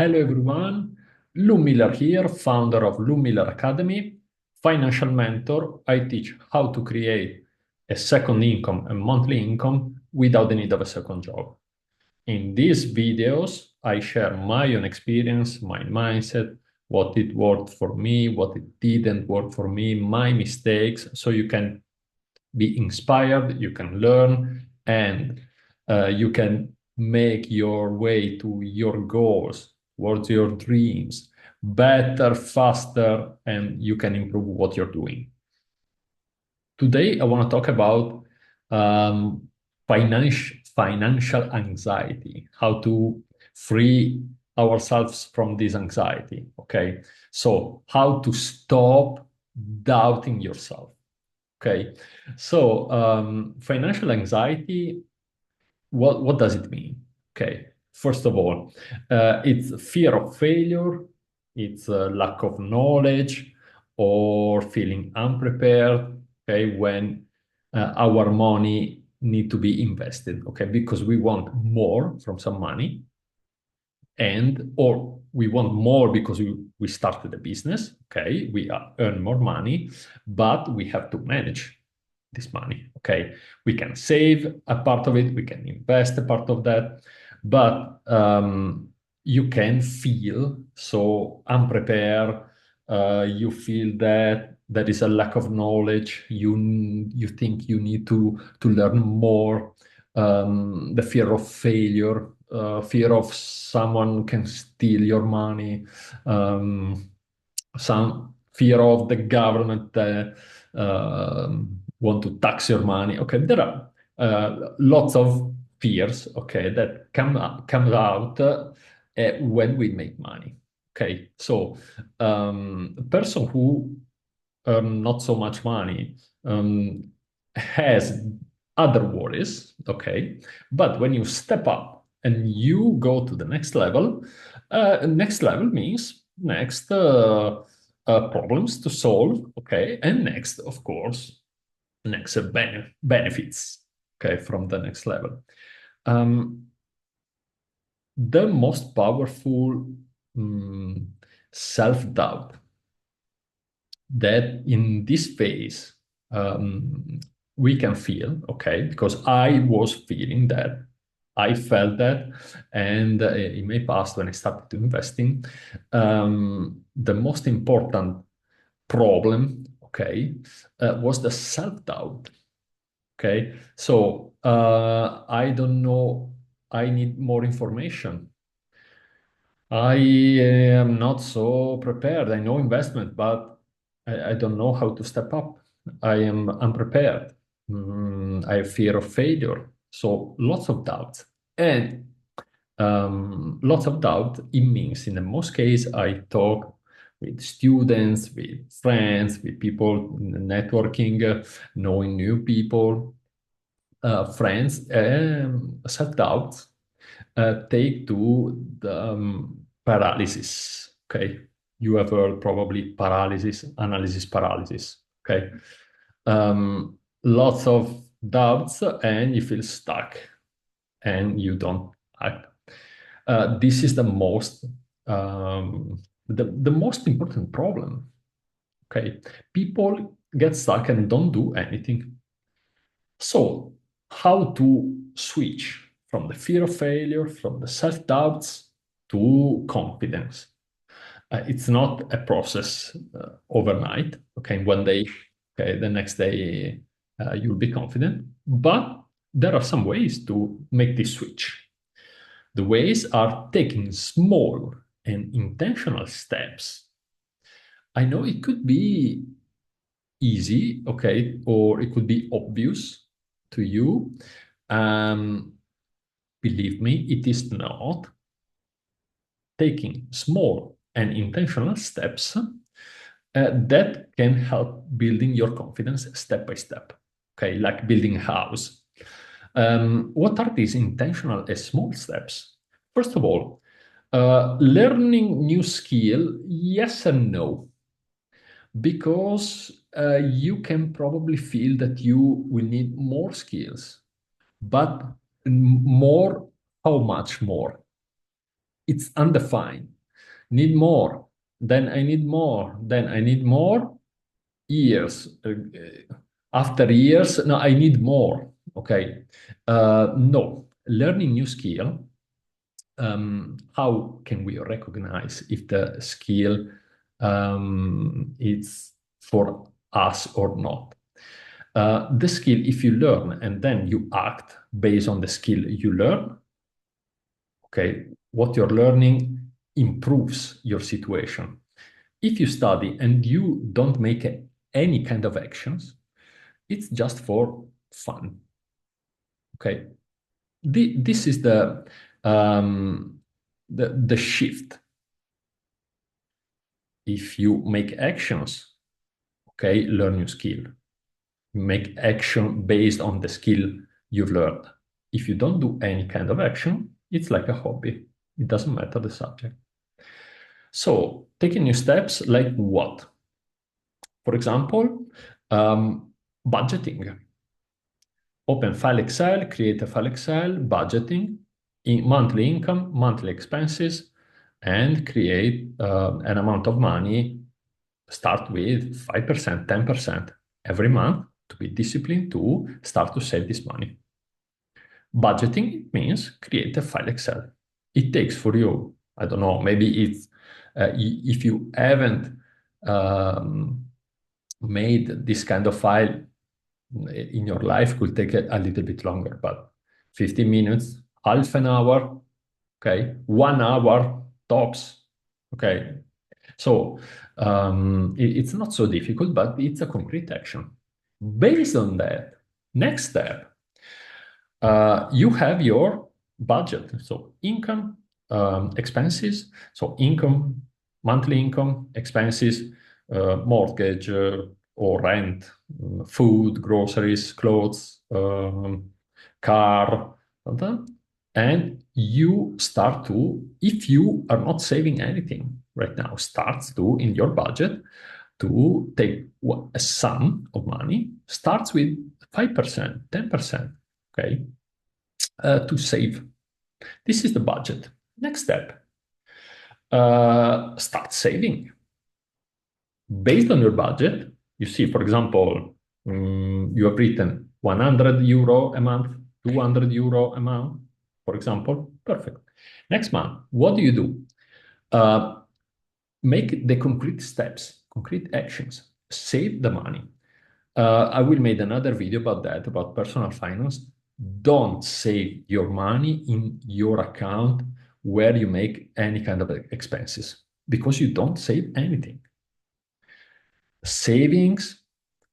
Hello everyone, Lou Miller here, founder of Lou Miller Academy, financial mentor. I teach how to create a second income, a monthly income without the need of a second job. In these videos, I share my own experience, my mindset, what it worked for me, what it didn't work for me, my mistakes, so you can be inspired, you can learn, and you can make your way to your goals, towards your dreams, better, faster, and you can improve what you're doing. Today, I want to talk about um, financial anxiety, how to free ourselves from this anxiety. Okay, so how to stop doubting yourself. Okay, so financial anxiety, what does it mean? Okay, first of all, it's fear of failure, it's a lack of knowledge, or feeling unprepared. Okay, when our money need to be invested. Okay, because we want more from some money, and or we want more because we started a business. Okay, we earn more money, but we have to manage this money. Okay, we can save a part of it, we can invest a part of that, but you can feel so unprepared. You feel that there is a lack of knowledge. You think you need to learn more. The fear of failure, fear of someone can steal your money, some fear of the government want to tax your money. Okay, there are lots of fears. Okay, that comes out when we make money. Okay, so a person who earn not so much money has other worries, okay? But when you step up and you go to the next level means next problems to solve, okay? And next, of course, next benefits, okay, from the next level. Um, the most powerful self-doubt that in this phase we can feel, okay, because I was feeling that, I felt that, and in my past when I started investing, the most important problem, okay, was the self-doubt. Okay, so I don't know, I need more information. I am not so prepared. I know investment, but I don't know how to step up. I am unprepared. I have fear of failure. So lots of doubts. And lots of doubt, it means in the most case, I talk with students, with friends, with people networking, knowing new people, friends, self-doubt take to the paralysis. Okay, you have heard probably paralysis, analysis paralysis. Okay, lots of doubts and you feel stuck and you don't act. This is the most important problem. Okay, people get stuck and don't do anything. So, how to switch from the fear of failure, from the self-doubts to confidence? It's not a process overnight. Okay, one day, okay, the next day you'll be confident. But there are some ways to make this switch. The ways are taking small and intentional steps. I know it could be easy, okay, or it could be obvious to you. Um, Believe me, it is not. Taking small and intentional steps that can help building your confidence step by step. Okay, like building a house. What are these intentional and small steps? First of all, learning new skill, yes and no, because you can probably feel that you will need more skills, but more, how much more? It's undefined. Need more, then I need more, then I need more. Years. After years, no, I need more. Okay. No, learning new skill. How can we recognize if the skill is for us or not? The skill, if you learn and then you act based on the skill you learn, okay, what you're learning improves your situation. If you study and you don't make any kind of actions, it's just for fun. Okay, this is the shift. If you make actions, okay, learn new skill. Make action based on the skill you've learned. If you don't do any kind of action, it's like a hobby. It doesn't matter the subject. So taking new steps like what? For example, budgeting. Open file Excel, create a file Excel, budgeting, monthly income, monthly expenses, and create an amount of money. Start with 5%, 10% every month to be disciplined to start to save this money. Budgeting means create a file Excel. It takes for you, I don't know, maybe it's, if you haven't made this kind of file in your life, could take a little bit longer, but 15 minutes, half an hour, okay, 1 hour tops, okay. So it's not so difficult, but it's a concrete action. Based on that, next step, you have your budget. So income, expenses. So income, monthly income, expenses, mortgage or rent, food, groceries, clothes, car, something. And you start to, if you are not saving anything right now, starts to, in your budget, to take a sum of money, starts with 5%, 10%, okay, to save. This is the budget. Next step, start saving. Based on your budget, you see, for example, you have written 100 euro a month, 200 euro a month, for example, perfect. Next month, what do you do? Make the concrete steps, concrete actions, save the money. I will make another video about that, about personal finance. Don't save your money in your account where you make any kind of expenses because you don't save anything. Savings,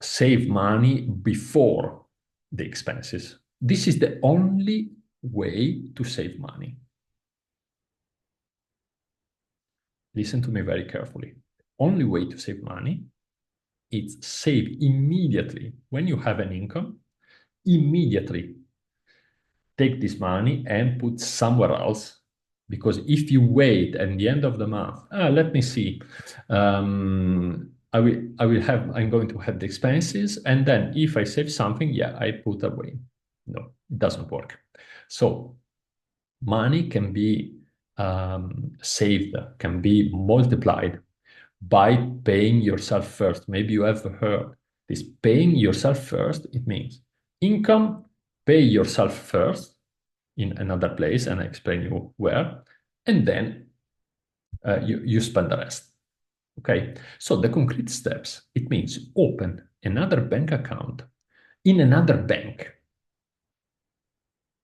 save money before the expenses. This is the only way to save money. Listen to me very carefully. Only way to save money is save immediately when you have an income, immediately take this money and put somewhere else. Because if you wait at the end of the month, let me see, I'm going to have the expenses, and then if I save something, yeah, I put away. No, it doesn't work. So money can be saved, can be multiplied by paying yourself first. Maybe you have heard this paying yourself first. It means income, pay yourself first in another place, and I explain you where, and then you spend the rest. Okay, so the concrete steps, it means open another bank account in another bank,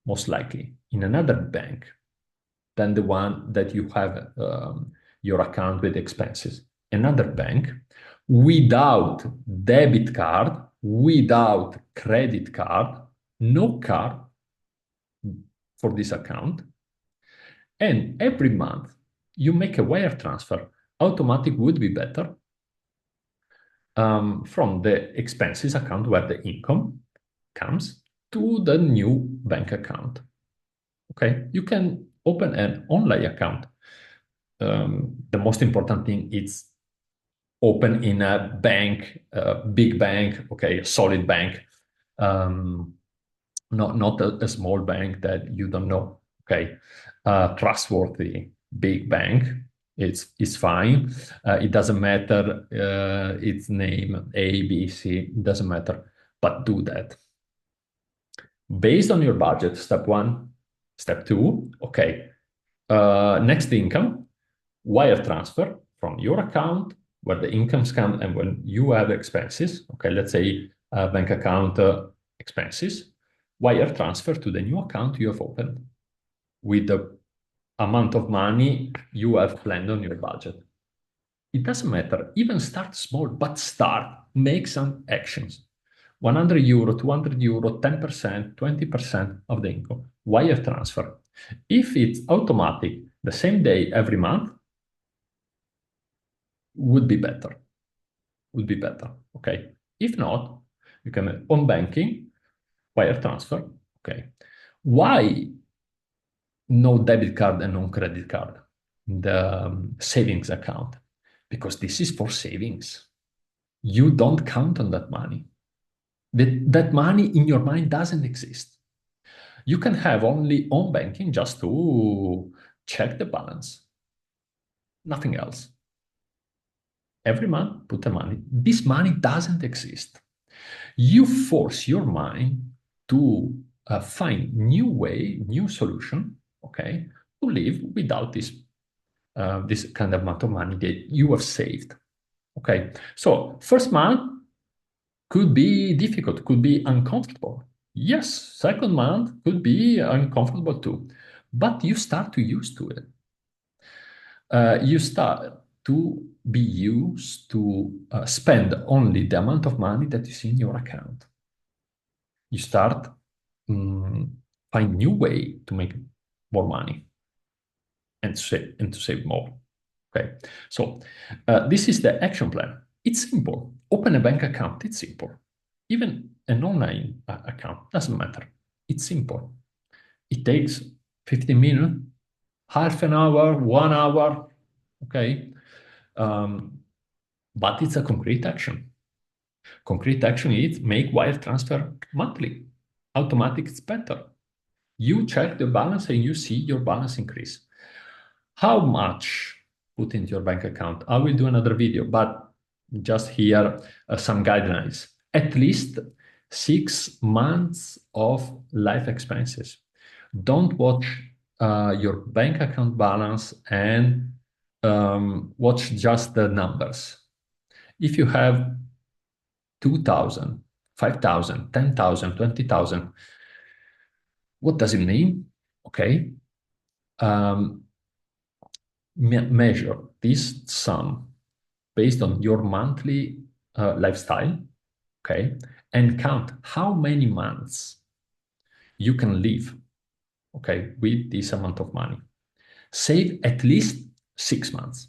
most likely in another bank than the one that you have your account with expenses. Another bank without debit card, without credit card, no card for this account. And every month you make a wire transfer. Automatic would be better from the expenses account where the income comes to the new bank account. Okay, you can open an online account. The most important thing is open in a bank, big bank, okay, a solid bank, not a small bank that you don't know, okay, trustworthy. big bank, it's fine. It doesn't matter its name, A, B, C, it doesn't matter, but do that. Based on your budget, step one. Step two, okay, next income, wire transfer from your account where the incomes come and when you have expenses, okay, let's say bank account expenses, wire transfer to the new account you have opened with the amount of money you have planned on your budget. It doesn't matter, even start small, but start, make some actions. 100 euro, 200 euro, 10%, 20% of the income, wire transfer. If it's automatic, the same day every month, would be better. Would be better. Okay. If not, you can on banking, wire transfer. Okay. Why no debit card and no credit card? The savings account, because this is for savings. You don't count on that money. That money in your mind doesn't exist. You can have only on banking just to check the balance, nothing else. Every month, put the money. This money doesn't exist. You force your mind to find new way, new solution, okay, to live without this this kind of amount of money that you have saved. Okay, so first month could be difficult, could be uncomfortable. Yes, second month could be uncomfortable too, but you start to use to it. You start to be used to spend only the amount of money that is in your account. You start find new way to make more money and to save more. Okay, so this is the action plan. It's simple. Open a bank account. It's simple. Even an online account doesn't matter. It's simple. It takes 15 minutes, half an hour, 1 hour. Okay, but it's a concrete action. Concrete action is make wire transfer monthly. Automatic is better. You check the balance and you see your balance increase. How much put into your bank account? I will do another video, but just here some guidelines. At least 6 months of life expenses. Don't watch your bank account balance and watch just the numbers. If you have 2,000, 5,000, 10,000, 20,000, what does it mean? Okay. Measure this sum based on your monthly lifestyle, okay, and count how many months you can live, okay, with this amount of money. Save at least 6 months.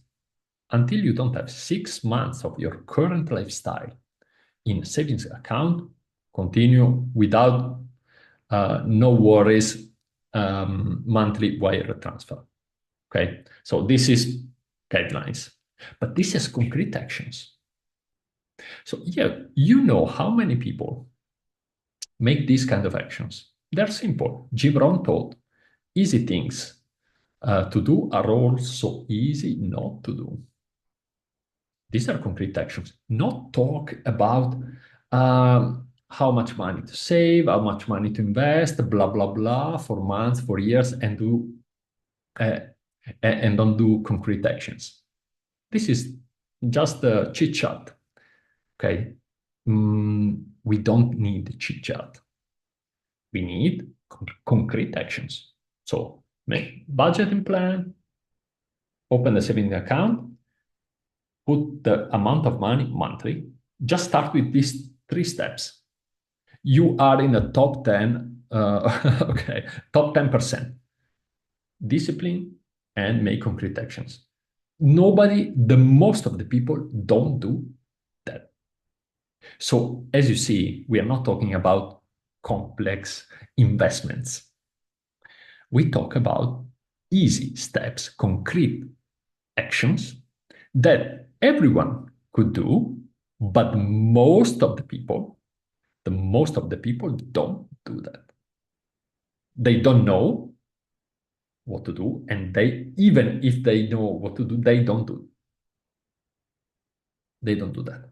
Until you don't have 6 months of your current lifestyle in a savings account, continue without no worries monthly wire transfer. Okay, so this is guidelines, but this is concrete actions. So yeah, you know how many people make these kind of actions. They're simple. Jim Rohn told, easy things to do are also easy not to do. These are concrete actions. Not talk about how much money to save, how much money to invest, blah, blah, blah, for months, for years, and do and don't do concrete actions. This is just a chit chat. Okay, we don't need chit chat. We need concrete actions. So make budgeting plan, open the savings account, put the amount of money monthly. Just start with these 3 steps. You are in the top 10, okay, top 10%. Discipline and make concrete actions. Nobody, the most of the people don't do that. So as you see, we are not talking about complex investments. We talk about easy steps, concrete actions that everyone could do, but most of the people don't do that. They don't know what to do, and they, even if they know what to do, they don't do. They don't do that.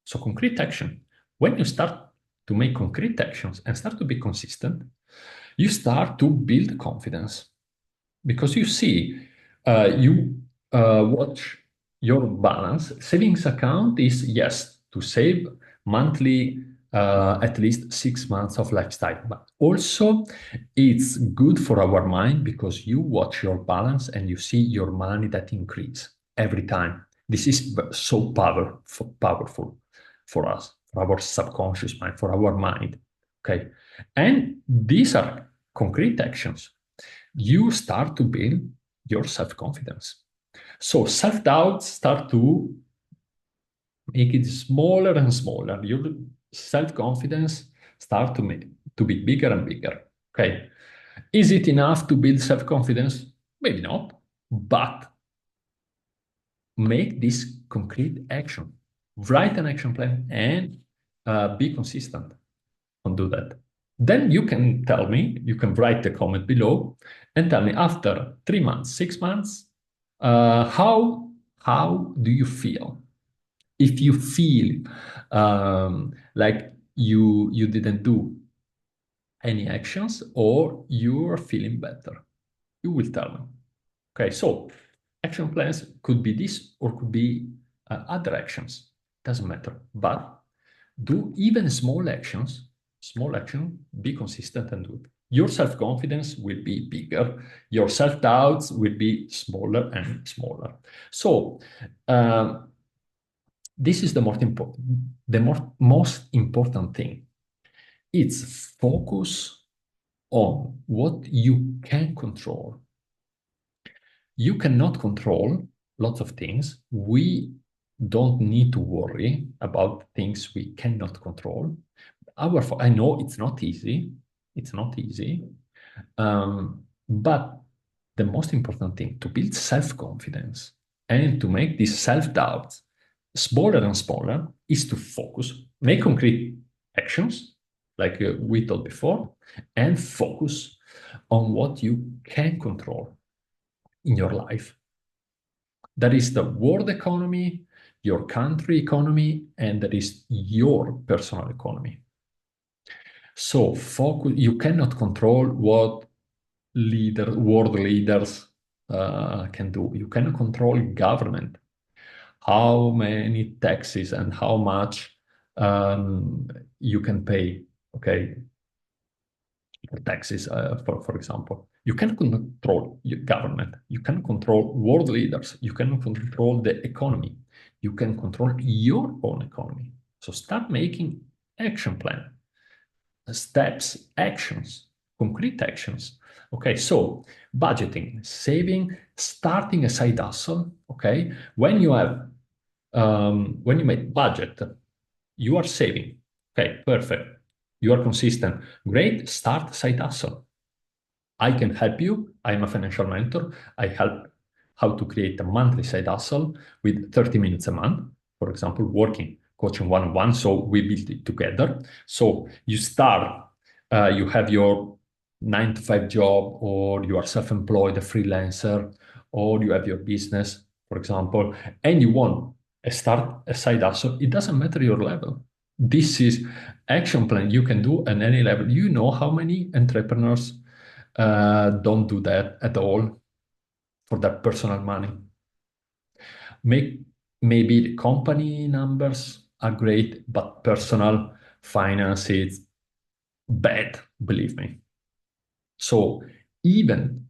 So concrete action. When you start to make concrete actions and start to be consistent, you start to build confidence because you see, you watch your balance. Savings account is, yes, to save monthly at least 6 months of lifestyle, but also it's good for our mind because you watch your balance and you see your money that increase every time. This is so powerful for us, for our subconscious mind, for our mind. Okay. And these are concrete actions. You start to build your self-confidence. So self-doubts start to make it smaller and smaller. Your self-confidence start to be bigger and bigger. Okay. Is it enough to build self-confidence? Maybe not, but make this concrete action. Write an action plan and be consistent on do that. Then you can tell me, you can write the comment below and tell me after 3 months, 6 months, how do you feel? If you feel like you didn't do any actions or you're feeling better, you will tell me. Okay, so action plans could be this or could be other actions. Doesn't matter. But do even small actions, be consistent and do it. Your self-confidence will be bigger. Your self-doubts will be smaller and smaller. So this is the most important thing. It's focus on what you can control. You cannot control lots of things. We don't need to worry about things we cannot control. I know it's not easy. It's not easy. But the most important thing to build self-confidence and to make these self-doubts smaller and smaller is to focus, make concrete actions, like we told before, and focus on what you can control in your life. That is the world economy, your country economy, and that is your personal economy. So focus, you cannot control what world leaders can do. You cannot control government, how many taxes and how much you can pay, okay, for taxes, for example. You cannot control your government. You cannot control world leaders. You cannot control the economy. You can control your own economy. So start making action plan, steps, actions, concrete actions. Okay, so budgeting, saving, starting a side hustle. Okay, when you make budget, you are saving. Okay, perfect. You are consistent. Great. Start side hustle. I can help you. I'm a financial mentor. I help how to create a monthly side hustle with 30 minutes a month, for example, working, coaching one-on-one. So we build it together. So you start, you have your 9 to 5 job, or you are self-employed, a freelancer, or you have your business, for example, and you want to start a side hustle. It doesn't matter your level. This is action plan you can do at any level. You know how many entrepreneurs don't do that at all for their personal money. Maybe the company numbers are great, but personal finance is bad, believe me. So even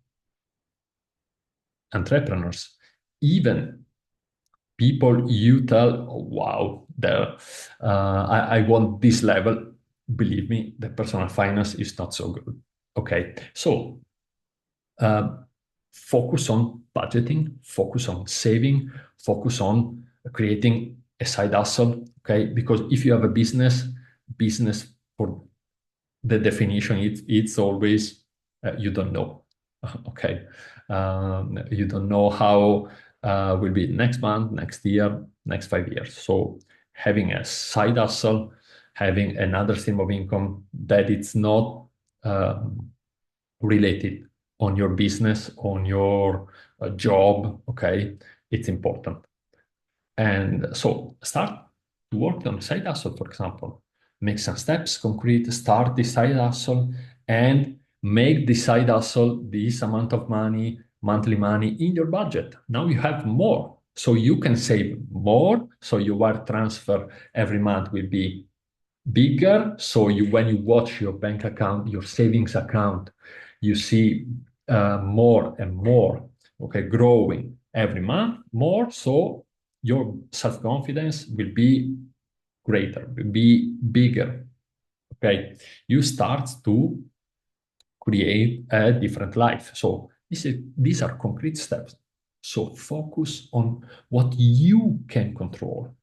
entrepreneurs, even people you tell, oh, wow, I want this level, believe me, the personal finance is not so good. Okay, so focus on budgeting, focus on saving, focus on creating a side hustle, okay? Because if you have a business for the definition, it's always, you don't know, okay? You don't know how will be next month, next year, next 5 years. So having a side hustle, having another stream of income that it's not related on your business, on your job, okay? It's important. And so start to work on a side hustle, for example. Make some steps, concrete, start the side hustle, and make the side hustle this amount of money, monthly money in your budget. Now you have more. So you can save more. So your wire transfer every month will be bigger. So when you watch your bank account, your savings account, you see more and more, okay, growing every month more. So your self-confidence will be greater, will be bigger. Okay, you start to create a different life. So these are concrete steps. So focus on what you can control.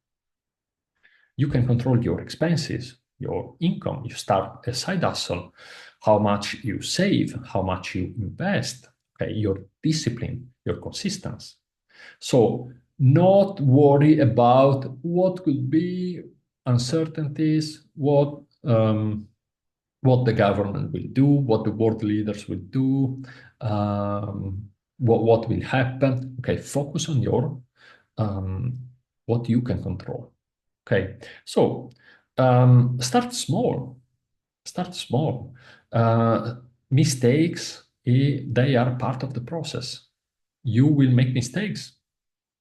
You can control your expenses, your income. You start a side hustle, how much you save, how much you invest, okay, your discipline, your consistency. So not worry about what could be uncertainties, what the government will do, what the world leaders will do, what will happen. Okay, focus on your what you can control. Okay, so start small. Start small. Mistakes, they are part of the process. You will make mistakes.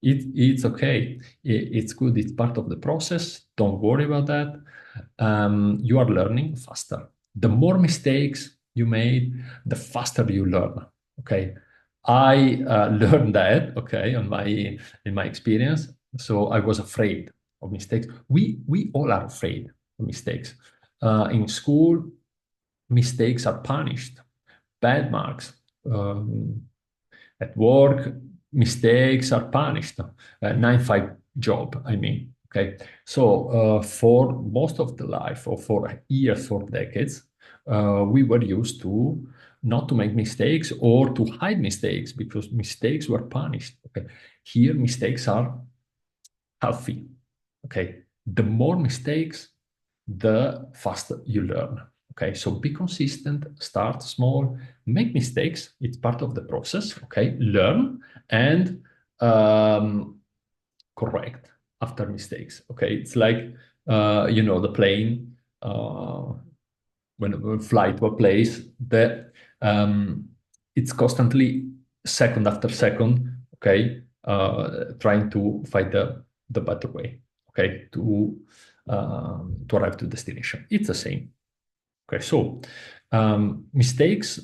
It's okay. It's good. It's part of the process. Don't worry about that. You are learning faster. The more mistakes you made, the faster you learn. Okay. I learned that, okay, in my experience. So I was afraid of mistakes. We all are afraid of mistakes. In school, mistakes are punished. Bad marks. At work, mistakes are punished. 9 to 5 job, I mean. Okay. So for most of the life, or for years, for decades, we were used to not to make mistakes or to hide mistakes because mistakes were punished. Okay. Here, mistakes are healthy. Okay. The more mistakes, the faster you learn. Okay, so be consistent, start small, make mistakes. It's part of the process. Okay, learn and correct after mistakes. Okay, it's like the plane when a flight to a place that it's constantly second after second. Okay, trying to find the better way. Okay, to arrive to destination. It's the same. Okay, so mistakes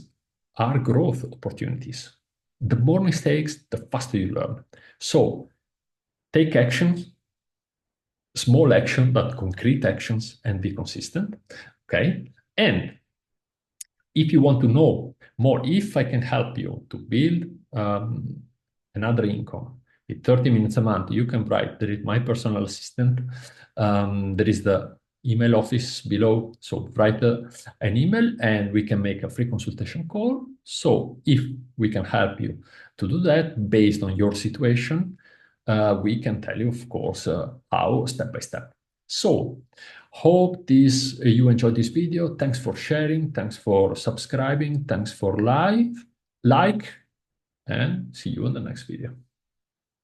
are growth opportunities. The more mistakes, the faster you learn. So take actions, small action, but concrete actions, and be consistent. Okay, and if you want to know more, if I can help you to build another income with 30 minutes a month, you can write. There is my personal assistant. There is the email office below. So write an email and we can make a free consultation call. So if we can help you to do that based on your situation, we can tell you, of course, how step by step. So hope you enjoyed this video. Thanks for sharing. Thanks for subscribing. Thanks for like, and see you in the next video.